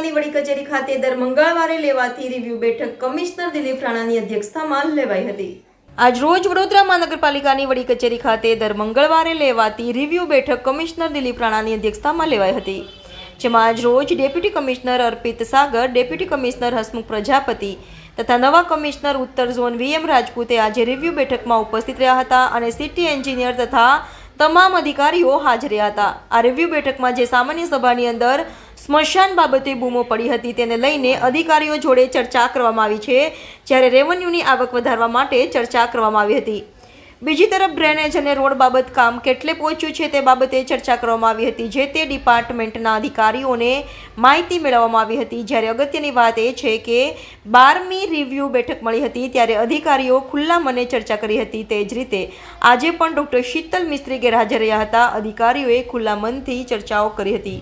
મહાનગરપાલિકાની વડી કચેરી ખાતે દર મંગળવારે લેવાતી રિવ્યુ બેઠક કમિશનર દિલીપ રાણાની અધ્યક્ષતામાં લેવાઈ હતી। આજરોજ વડોદરા મહાનગરપાલિકાની વડી કચેરી ખાતે દર મંગળવારે લેવાતી રિવ્યુ બેઠક કમિશનર દિલીપ રાણાની અધ્યક્ષતામાં લેવાઈ હતી, જેમાં આજરોજ ડેપ્યુટી કમિશનર અર્પિત સાગર, ડેપ્યુટી કમિશનર હસમુખ પ્રજાપતિ તથા નવા કમિશનર ઉત્તર ઝોન VM રાજપૂતે આજે રિવ્યુ બેઠકમાં ઉપસ્થિત રહ્યા હતા અને સિટી એન્જિનિયર તથા તમામ અધિકારીઓ હાજર રહ્યા હતા। આ રિવ્યુ બેઠકમાં જે સામાન્ય સભાની અંદર સ્મશાન બાબતે બૂમો પડી હતી તેને લઈને અધિકારીઓ જોડે ચર્ચા કરવામાં આવી છે, જ્યારે રેવન્યુની આવક વધારવા માટે ચર્ચા કરવામાં આવી હતી। બીજી તરફ ડ્રેનેજ અને રોડ બાબત કામ કેટલે પહોંચ્યું છે તે બાબતે ચર્ચા કરવામાં આવી હતી, જે તે ડિપાર્ટમેન્ટના અધિકારીઓને માહિતી મેળવવામાં આવી હતી। જ્યારે અગત્યની વાત એ છે કે 12મી રિવ્યુ બેઠક મળી હતી ત્યારે અધિકારીઓ ખુલ્લા મને ચર્ચા કરી હતી। તે જ રીતે આજે પણ ડૉક્ટર શીતલ મિસ્ત્રી ગેરહાજર રહ્યા હતા। અધિકારીઓએ ખુલ્લા મનથી ચર્ચાઓ કરી હતી।